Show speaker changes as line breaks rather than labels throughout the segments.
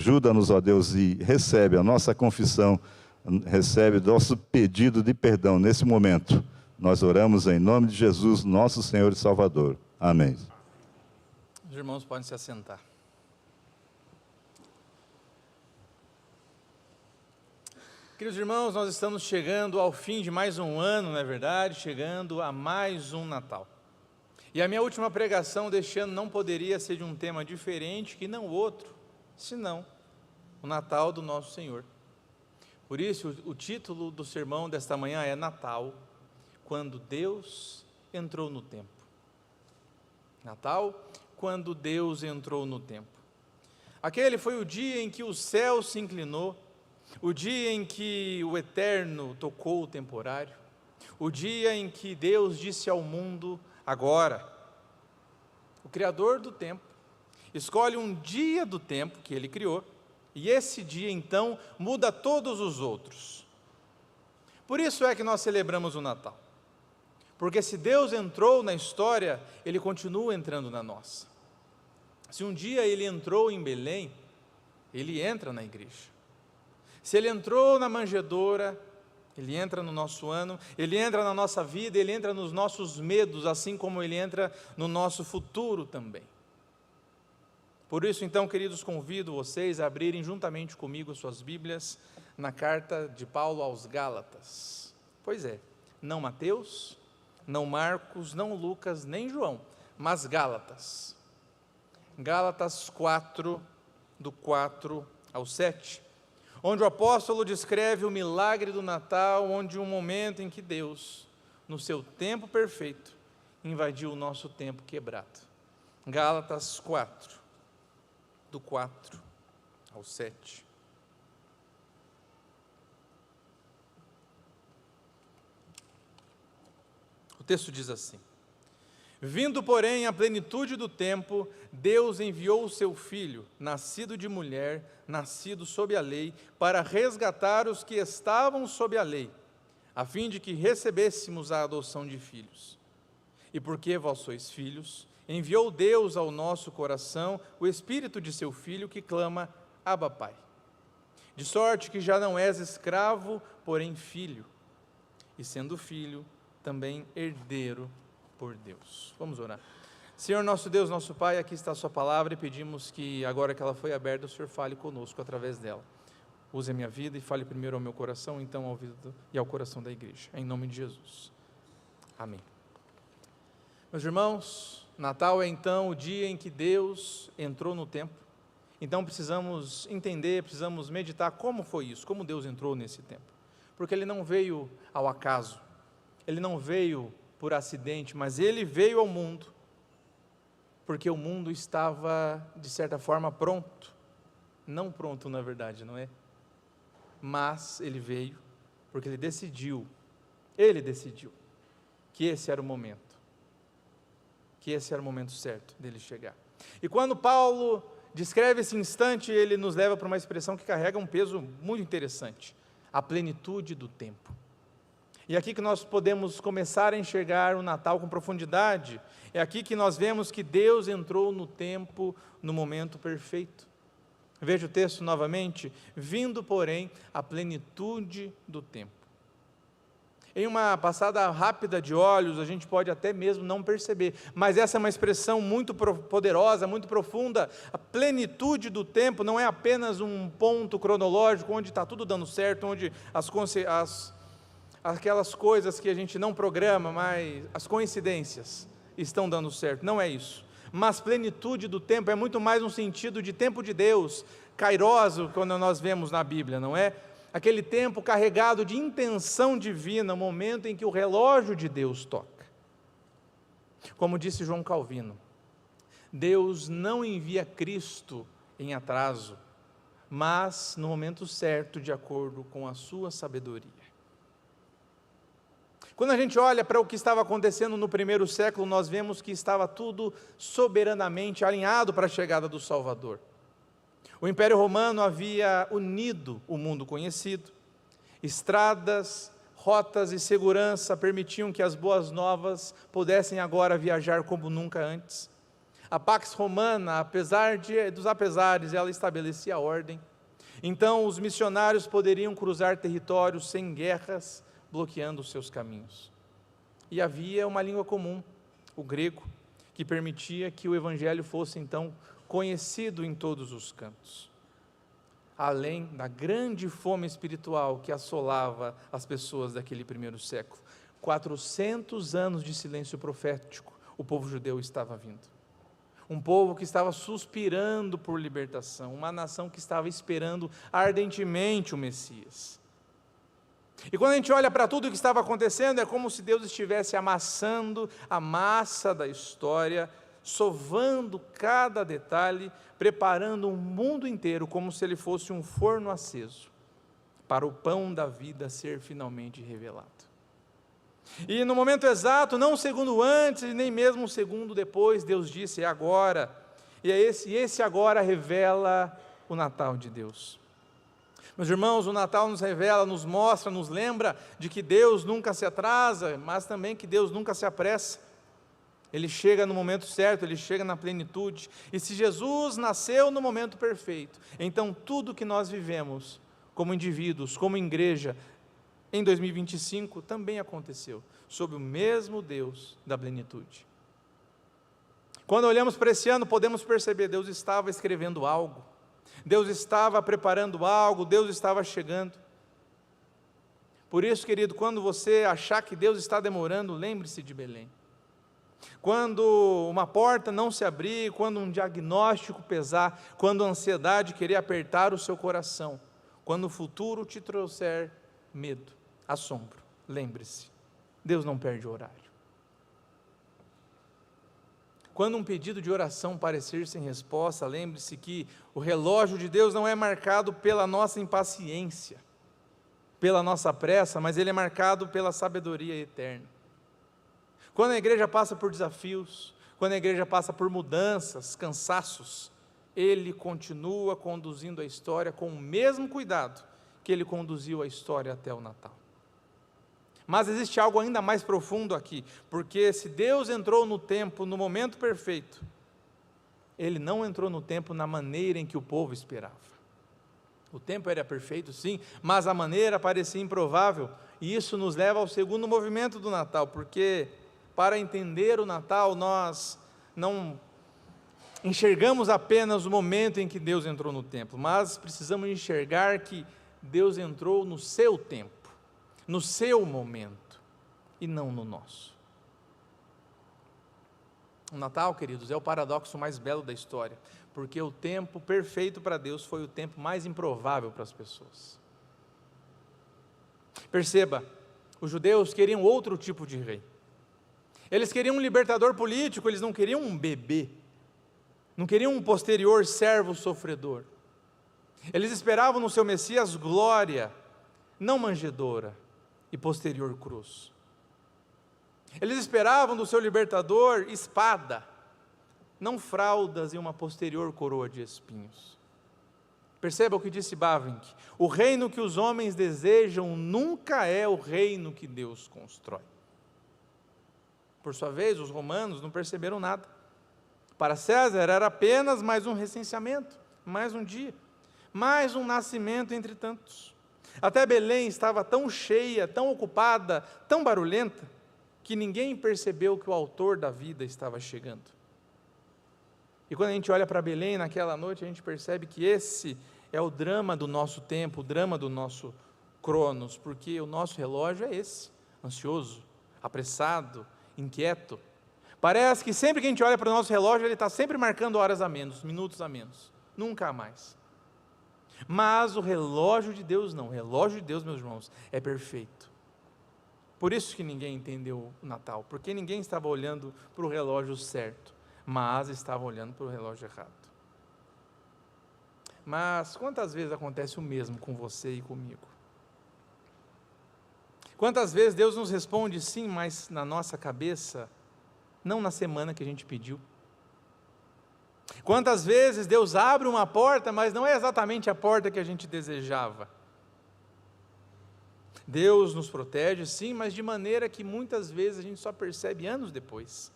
Ajuda-nos, ó Deus, e recebe a nossa confissão, recebe o nosso pedido de perdão nesse momento. Nós oramos em nome de Jesus, nosso Senhor e Salvador. Amém.
Os irmãos podem se assentar. Queridos irmãos, nós estamos chegando ao fim de mais um ano, não é verdade? Chegando a mais um Natal. E a minha última pregação deste ano não poderia ser de um tema diferente que não outro, senão o Natal do nosso Senhor. Por isso, o título do sermão desta manhã é Natal, quando Deus entrou no tempo. Natal, quando Deus entrou no tempo. Aquele foi o dia em que o céu se inclinou, o dia em que o eterno tocou o temporário, o dia em que Deus disse ao mundo, agora. O Criador do tempo escolhe um dia do tempo que Ele criou, e esse dia então muda todos os outros. Por isso é que nós celebramos o Natal, porque se Deus entrou na história, Ele continua entrando na nossa. Se um dia Ele entrou em Belém, Ele entra na igreja. Se Ele entrou na manjedoura, Ele entra no nosso ano, Ele entra na nossa vida, Ele entra nos nossos medos, assim como Ele entra no nosso futuro também. Por isso, então, queridos, convido vocês a abrirem juntamente comigo suas Bíblias na carta de Paulo aos Gálatas. Pois é, não Mateus, não Marcos, não Lucas, nem João, mas Gálatas. Gálatas 4, do 4 ao 7. Onde o apóstolo descreve o milagre do Natal, onde um momento em que Deus, no seu tempo perfeito, invadiu o nosso tempo quebrado. Gálatas 4, do 4 ao 7. O texto diz assim: Vindo, porém, à plenitude do tempo, Deus enviou o seu Filho, nascido de mulher, nascido sob a lei, para resgatar os que estavam sob a lei, a fim de que recebêssemos a adoção de filhos. E porque vós sois filhos, enviou Deus ao nosso coração o Espírito de seu Filho, que clama, Abba, Pai. De sorte que já não és escravo, porém filho, e sendo filho, também herdeiro por Deus. Vamos orar. Senhor nosso Deus, nosso Pai, aqui está a sua palavra e pedimos que agora que ela foi aberta, o Senhor fale conosco através dela. Use a minha vida e fale primeiro ao meu coração, então ao ouvido e ao coração da igreja. Em nome de Jesus. Amém. Meus irmãos, Natal é então o dia em que Deus entrou no tempo. Então precisamos entender, precisamos meditar como foi isso, como Deus entrou nesse tempo. Porque Ele não veio ao acaso, Ele não veio por acidente, mas Ele veio ao mundo, porque o mundo estava, de certa forma, pronto. Não pronto, na verdade, não é? Mas Ele veio, porque Ele decidiu que esse era o momento, que esse era o momento certo dele chegar. E quando Paulo descreve esse instante, ele nos leva para uma expressão que carrega um peso muito interessante, a plenitude do tempo. E é aqui que nós podemos começar a enxergar o Natal com profundidade. É aqui que nós vemos que Deus entrou no tempo, no momento perfeito. Veja o texto novamente. Vindo, porém, a plenitude do tempo. Em uma passada rápida de olhos, a gente pode até mesmo não perceber, mas essa é uma expressão muito poderosa, muito profunda. A plenitude do tempo não é apenas um ponto cronológico onde está tudo dando certo, onde aquelas coisas que a gente não programa, mas as coincidências estão dando certo, não é isso. Mas plenitude do tempo é muito mais um sentido de tempo de Deus, kairos, quando nós vemos na Bíblia, não é? Aquele tempo carregado de intenção divina, o momento em que o relógio de Deus toca. Como disse João Calvino, Deus não envia Cristo em atraso, mas no momento certo, de acordo com a sua sabedoria. Quando a gente olha para o que estava acontecendo no primeiro século, nós vemos que estava tudo soberanamente alinhado para a chegada do Salvador. O Império Romano havia unido o mundo conhecido, estradas, rotas e segurança permitiam que as boas novas pudessem agora viajar como nunca antes. A Pax Romana, apesar dos apesares, ela estabelecia a ordem. Então, os missionários poderiam cruzar territórios sem guerras, bloqueando os seus caminhos. E havia uma língua comum, o grego, que permitia que o evangelho fosse, então, conhecido em todos os cantos. Além da grande fome espiritual que assolava as pessoas daquele primeiro século. 400 anos de silêncio profético, o povo judeu estava vindo. Um povo que estava suspirando por libertação, uma nação que estava esperando ardentemente o Messias. E quando a gente olha para tudo o que estava acontecendo, é como se Deus estivesse amassando a massa da história, sovando cada detalhe, preparando o mundo inteiro como se ele fosse um forno aceso, para o pão da vida ser finalmente revelado. E no momento exato, não um segundo antes, nem mesmo um segundo depois, Deus disse: é agora. E esse agora revela o Natal de Deus. Meus irmãos, o Natal nos revela, nos mostra, nos lembra de que Deus nunca se atrasa, mas também que Deus nunca se apressa. Ele chega no momento certo, ele chega na plenitude. E se Jesus nasceu no momento perfeito, então tudo que nós vivemos como indivíduos, como igreja, em 2025 também aconteceu, sob o mesmo Deus da plenitude. Quando olhamos para esse ano, podemos perceber, Deus estava escrevendo algo, Deus estava preparando algo, Deus estava chegando. Por isso, querido, quando você achar que Deus está demorando, lembre-se de Belém. Quando uma porta não se abrir, quando um diagnóstico pesar, quando a ansiedade querer apertar o seu coração, quando o futuro te trouxer medo, assombro, lembre-se, Deus não perde o horário. Quando um pedido de oração parecer sem resposta, lembre-se que o relógio de Deus não é marcado pela nossa impaciência, pela nossa pressa, mas ele é marcado pela sabedoria eterna. Quando a igreja passa por desafios, quando a igreja passa por mudanças, cansaços, ele continua conduzindo a história com o mesmo cuidado que ele conduziu a história até o Natal. Mas existe algo ainda mais profundo aqui, porque se Deus entrou no tempo, no momento perfeito, ele não entrou no tempo na maneira em que o povo esperava. O tempo era perfeito, sim, mas a maneira parecia improvável, e isso nos leva ao segundo movimento do Natal, porque para entender o Natal, nós não enxergamos apenas o momento em que Deus entrou no templo, mas precisamos enxergar que Deus entrou no seu tempo, no seu momento, e não no nosso. O Natal, queridos, é o paradoxo mais belo da história, porque o tempo perfeito para Deus foi o tempo mais improvável para as pessoas. Perceba, os judeus queriam outro tipo de rei. Eles queriam um libertador político, eles não queriam um bebê, não queriam um posterior servo sofredor. Eles esperavam no seu Messias glória, não manjedoura e posterior cruz. Eles esperavam do seu libertador espada, não fraldas e uma posterior coroa de espinhos. Perceba o que disse Bavinck: o reino que os homens desejam nunca é o reino que Deus constrói. Por sua vez, os romanos não perceberam nada. Para César era apenas mais um recenseamento, mais um dia, mais um nascimento entre tantos. Até Belém estava tão cheia, tão ocupada, tão barulhenta, que ninguém percebeu que o autor da vida estava chegando. E quando a gente olha para Belém naquela noite, a gente percebe que esse é o drama do nosso tempo, o drama do nosso Cronos, porque o nosso relógio é esse, ansioso, apressado, inquieto. Parece que sempre que a gente olha para o nosso relógio, ele está sempre marcando horas a menos, minutos a menos, nunca a mais. Mas o relógio de Deus não, o relógio de Deus, meus irmãos, é perfeito. Por isso que ninguém entendeu o Natal, porque ninguém estava olhando para o relógio certo, mas estava olhando para o relógio errado. Mas quantas vezes acontece o mesmo com você e comigo? Quantas vezes Deus nos responde sim, mas na nossa cabeça, não na semana que a gente pediu? Quantas vezes Deus abre uma porta, mas não é exatamente a porta que a gente desejava? Deus nos protege, sim, mas de maneira que muitas vezes a gente só percebe anos depois.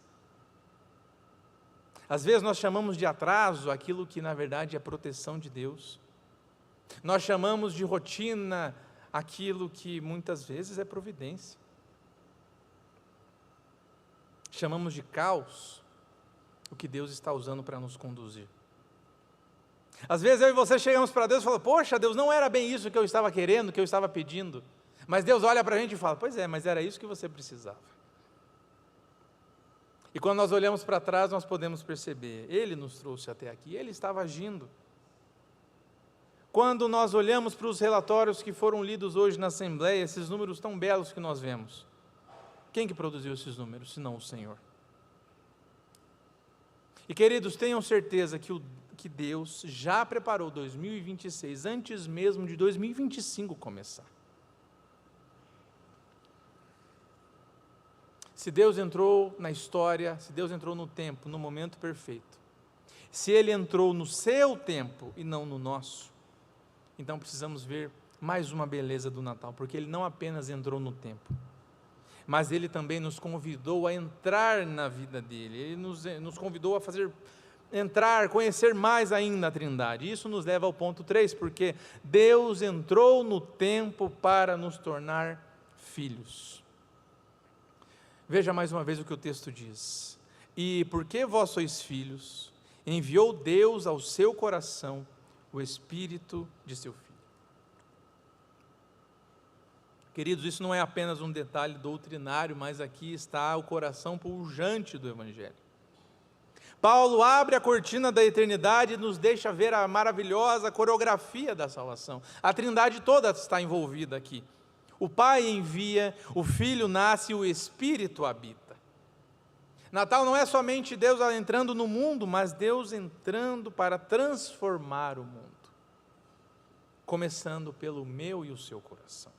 Às vezes nós chamamos de atraso aquilo que na verdade é proteção de Deus. Nós chamamos de rotina aquilo que muitas vezes é providência. Chamamos de caos o que Deus está usando para nos conduzir. Às vezes eu e você chegamos para Deus e falamos: poxa, Deus, não era bem isso que eu estava querendo, que eu estava pedindo. Mas Deus olha para a gente e fala: pois é, mas era isso que você precisava. E quando nós olhamos para trás, nós podemos perceber, Ele nos trouxe até aqui, Ele estava agindo. Quando nós olhamos para os relatórios que foram lidos hoje na Assembleia, esses números tão belos que nós vemos, quem que produziu esses números, senão o Senhor? E queridos, tenham certeza que Deus já preparou 2026, antes mesmo de 2025 começar. Se Deus entrou na história, se Deus entrou no tempo, no momento perfeito, se Ele entrou no seu tempo e não no nosso, então precisamos ver mais uma beleza do Natal, porque Ele não apenas entrou no tempo, mas Ele também nos convidou a entrar na vida dEle, Ele nos convidou a entrar, conhecer mais ainda a Trindade. Isso nos leva ao ponto 3, porque Deus entrou no tempo para nos tornar filhos. Veja mais uma vez o que o texto diz: e porque vós sois filhos, enviou Deus ao seu coração o Espírito de seu Filho. Queridos, isso não é apenas um detalhe doutrinário, mas aqui está o coração pujante do Evangelho. Paulo abre a cortina da eternidade e nos deixa ver a maravilhosa coreografia da salvação. A Trindade toda está envolvida aqui. O Pai envia, o Filho nasce e o Espírito habita. Natal não é somente Deus entrando no mundo, mas Deus entrando para transformar o mundo, começando pelo meu e o seu coração.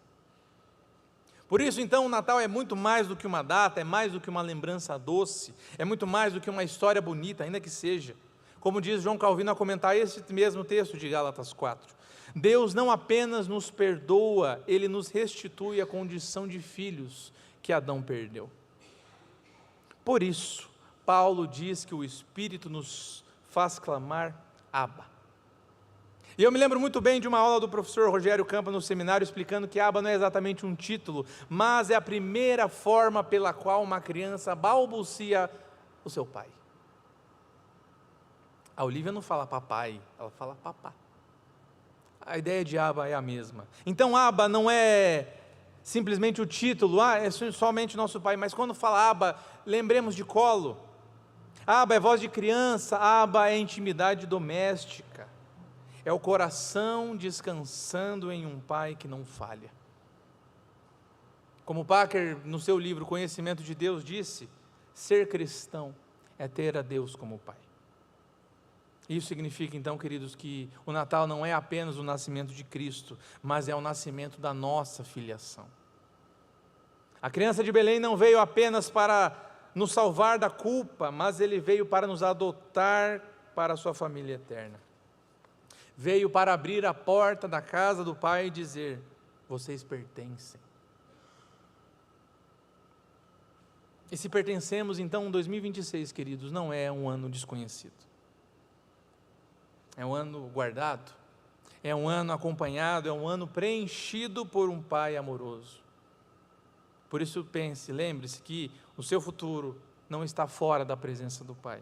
Por isso, então, o Natal é muito mais do que uma data, é mais do que uma lembrança doce, é muito mais do que uma história bonita, ainda que seja. Como diz João Calvino a comentar esse mesmo texto de Gálatas 4. Deus não apenas nos perdoa, Ele nos restitui a condição de filhos que Adão perdeu. Por isso, Paulo diz que o Espírito nos faz clamar Abba. E eu me lembro muito bem de uma aula do professor Rogério Campa no seminário, explicando que Abba não é exatamente um título, mas é a primeira forma pela qual uma criança balbucia o seu pai. A Olivia não fala papai, ela fala papá. A ideia de Abba é a mesma. Então Abba não é simplesmente o título, é somente nosso pai, mas quando fala Abba, lembremos de colo. Abba é voz de criança, Abba é intimidade doméstica, é o coração descansando em um pai que não falha. Como Packer, no seu livro Conhecimento de Deus, disse, ser cristão é ter a Deus como pai. Isso significa então, queridos, que o Natal não é apenas o nascimento de Cristo, mas é o nascimento da nossa filiação. A criança de Belém não veio apenas para nos salvar da culpa, mas Ele veio para nos adotar para a sua família eterna. Veio para abrir a porta da casa do Pai e dizer: vocês pertencem. E se pertencemos, então 2026, queridos, não é um ano desconhecido. É um ano guardado, é um ano acompanhado, é um ano preenchido por um Pai amoroso. Por isso pense, lembre-se que o seu futuro não está fora da presença do Pai.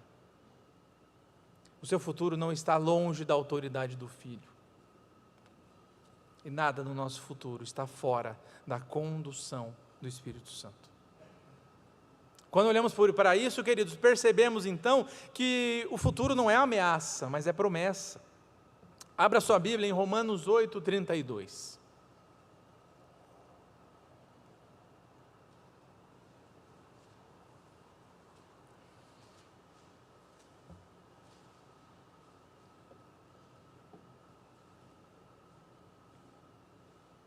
O seu futuro não está longe da autoridade do Filho. E nada no nosso futuro está fora da condução do Espírito Santo. Quando olhamos para isso, queridos, percebemos então que o futuro não é ameaça, mas é promessa. Abra sua Bíblia em Romanos 8:32.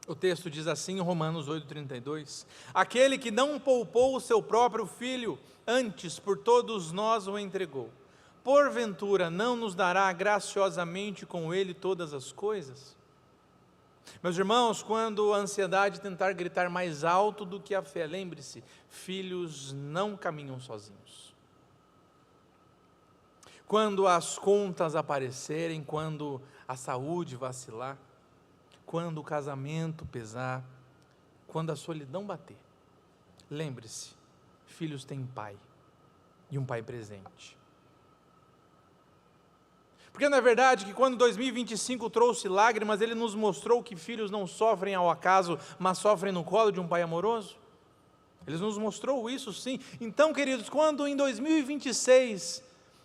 O texto diz assim em Romanos 8:32, aquele que não poupou o seu próprio filho, antes por todos nós o entregou, porventura não nos dará graciosamente com ele todas as coisas? Meus irmãos, quando a ansiedade tentar gritar mais alto do que a fé, lembre-se, filhos não caminham sozinhos. quando as contas aparecerem, quando a saúde vacilar, quando o casamento pesar, quando a solidão bater. Lembre-se, filhos têm pai, e um pai presente. Porque não é verdade que quando 2025 trouxe lágrimas, ele nos mostrou que filhos não sofrem ao acaso, mas sofrem no colo de um pai amoroso? Ele nos mostrou isso, sim. Então, queridos, quando em 2026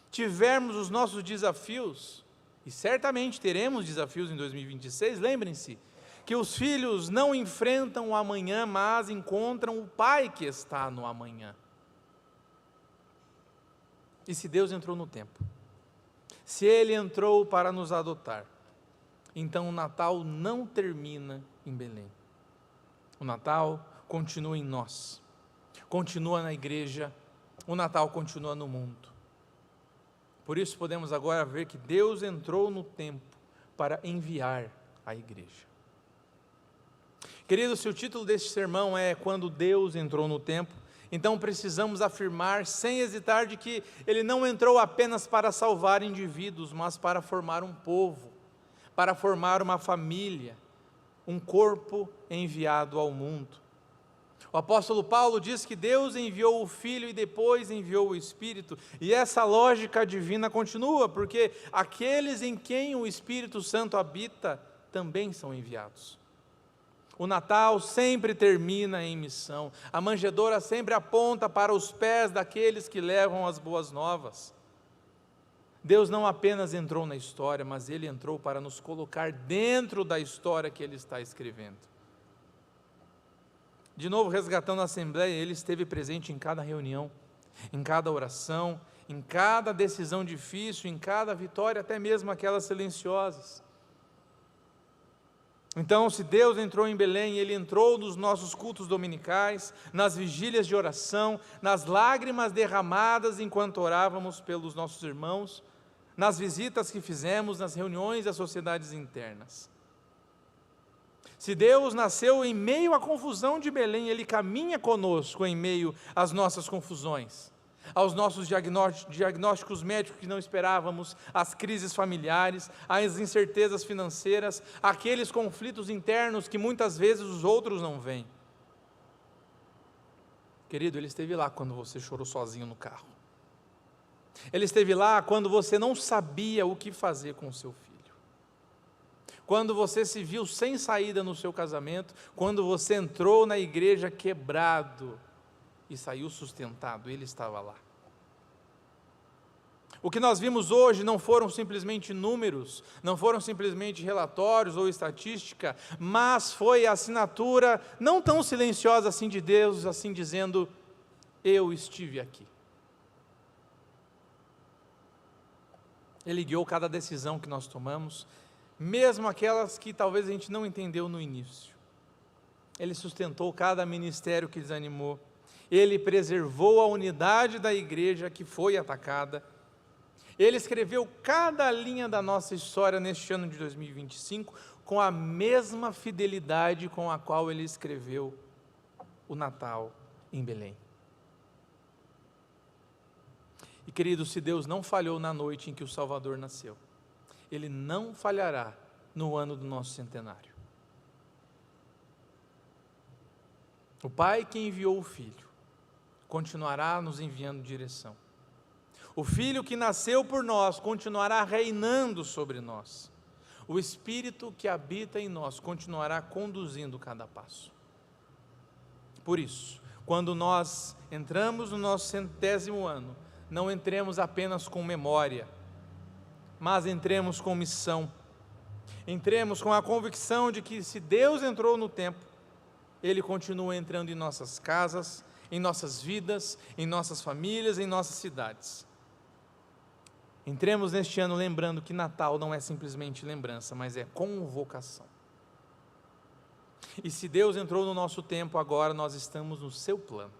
tivermos os nossos desafios, e certamente teremos desafios em 2026, lembrem-se que os filhos não enfrentam o amanhã, mas encontram o pai que está no amanhã. E se Deus entrou no tempo, se Ele entrou para nos adotar, então o Natal não termina em Belém. O Natal continua em nós, continua na igreja, o Natal continua no mundo. Por isso podemos agora ver que Deus entrou no tempo para enviar a igreja. Queridos, se o título deste sermão é Quando Deus Entrou no Tempo, então precisamos afirmar sem hesitar de que Ele não entrou apenas para salvar indivíduos, mas para formar um povo, para formar uma família, um corpo enviado ao mundo. O apóstolo Paulo diz que Deus enviou o Filho e depois enviou o Espírito, e essa lógica divina continua, porque aqueles em quem o Espírito Santo habita também são enviados. O Natal sempre termina em missão, a manjedoura sempre aponta para os pés daqueles que levam as boas novas. Deus não apenas entrou na história, mas Ele entrou para nos colocar dentro da história que Ele está escrevendo. De novo, resgatando a Assembleia, Ele esteve presente em cada reunião, em cada oração, em cada decisão difícil, em cada vitória, até mesmo aquelas silenciosas. Então, se Deus entrou em Belém, Ele entrou nos nossos cultos dominicais, nas vigílias de oração, nas lágrimas derramadas enquanto orávamos pelos nossos irmãos, nas visitas que fizemos, nas reuniões das sociedades internas. Se Deus nasceu em meio à confusão de Belém, Ele caminha conosco em meio às nossas confusões, aos nossos diagnósticos médicos que não esperávamos, às crises familiares, às incertezas financeiras, àqueles conflitos internos que muitas vezes os outros não veem. Querido, Ele esteve lá quando você chorou sozinho no carro. Ele esteve lá quando você não sabia o que fazer com o seu filho. Quando você se viu sem saída no seu casamento, quando você entrou na igreja quebrado e saiu sustentado, Ele estava lá. O que nós vimos hoje não foram simplesmente números, não foram simplesmente relatórios ou estatística, mas foi a assinatura não tão silenciosa assim de Deus, assim dizendo, eu estive aqui. Ele guiou cada decisão que nós tomamos, mesmo aquelas que talvez a gente não entendeu no início. Ele sustentou cada ministério que desanimou. Ele preservou a unidade da igreja que foi atacada. Ele escreveu cada linha da nossa história neste ano de 2025 com a mesma fidelidade com a qual Ele escreveu o Natal em Belém. E querido, se Deus não falhou na noite em que o Salvador nasceu, Ele não falhará no ano do nosso centenário. O Pai que enviou o Filho, continuará nos enviando direção. O Filho que nasceu por nós, continuará reinando sobre nós. O Espírito que habita em nós, continuará conduzindo cada passo. Por isso, quando nós entramos no nosso 100º ano, não entremos apenas com memória, mas entremos com missão. Entremos com a convicção de que se Deus entrou no tempo, Ele continua entrando em nossas casas, em nossas vidas, em nossas famílias, em nossas cidades. Entremos neste ano lembrando que Natal não é simplesmente lembrança, mas é convocação. E se Deus entrou no nosso tempo, agora nós estamos no seu plano.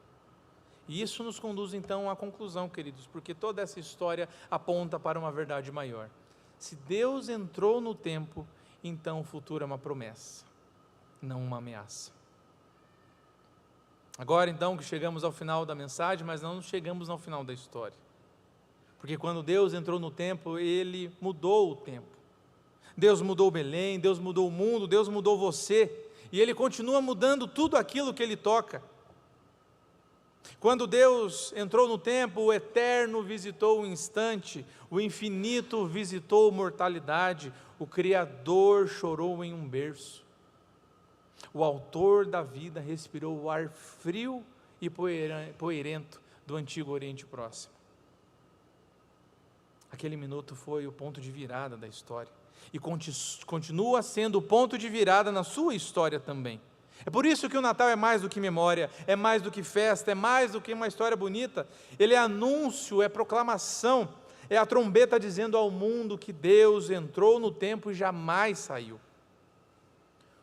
E isso nos conduz então à conclusão, queridos, porque toda essa história aponta para uma verdade maior. Se Deus entrou no tempo, então o futuro é uma promessa, não uma ameaça. Agora então que chegamos ao final da mensagem, mas não chegamos ao final da história. Porque quando Deus entrou no tempo, Ele mudou o tempo. Deus mudou Belém, Deus mudou o mundo, Deus mudou você, e Ele continua mudando tudo aquilo que Ele toca. Quando Deus entrou no tempo, o eterno visitou o instante, o infinito visitou a mortalidade, o Criador chorou em um berço. O autor da vida respirou o ar frio e poeirento do antigo Oriente Próximo. Aquele minuto foi o ponto de virada da história, e continua sendo o ponto de virada na sua história também. É por isso que o Natal é mais do que memória, é mais do que festa, é mais do que uma história bonita. Ele é anúncio, é proclamação, é a trombeta dizendo ao mundo que Deus entrou no tempo e jamais saiu.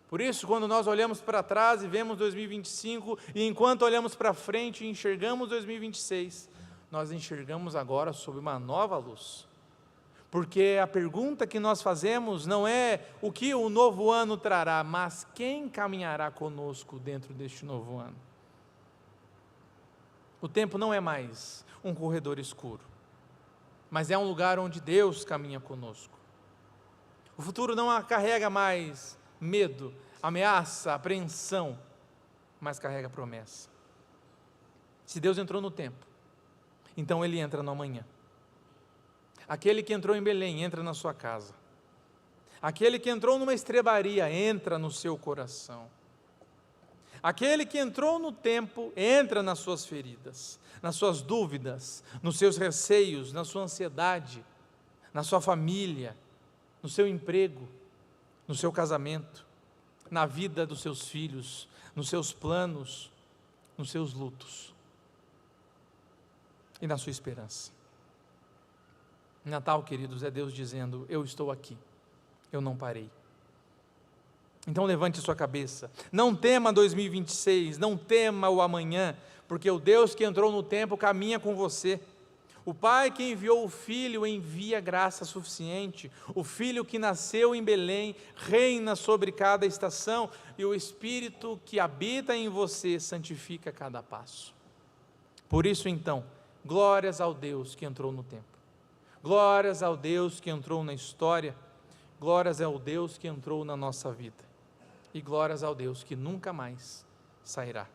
Por isso, quando nós olhamos para trás e vemos 2025, e enquanto olhamos para frente e enxergamos 2026, nós enxergamos agora sob uma nova luz. Porque a pergunta que nós fazemos não é o que o novo ano trará, mas quem caminhará conosco dentro deste novo ano. O tempo não é mais um corredor escuro, mas é um lugar onde Deus caminha conosco. O futuro não carrega mais medo, ameaça, apreensão, mas carrega promessa. Se Deus entrou no tempo, então Ele entra no amanhã. Aquele que entrou em Belém, entra na sua casa. Aquele que entrou numa estrebaria, entra no seu coração. Aquele que entrou no tempo, entra nas suas feridas, nas suas dúvidas, nos seus receios, na sua ansiedade, na sua família, no seu emprego, no seu casamento, na vida dos seus filhos, nos seus planos, nos seus lutos e na sua esperança. Natal, queridos, é Deus dizendo: eu estou aqui, eu não parei. Então levante sua cabeça, não tema 2026, não tema o amanhã, porque o Deus que entrou no tempo caminha com você. O Pai que enviou o Filho envia graça suficiente. O Filho que nasceu em Belém reina sobre cada estação, e o Espírito que habita em você santifica cada passo. Por isso então, glórias ao Deus que entrou no tempo. Glórias ao Deus que entrou na história, glórias ao Deus que entrou na nossa vida, e glórias ao Deus que nunca mais sairá.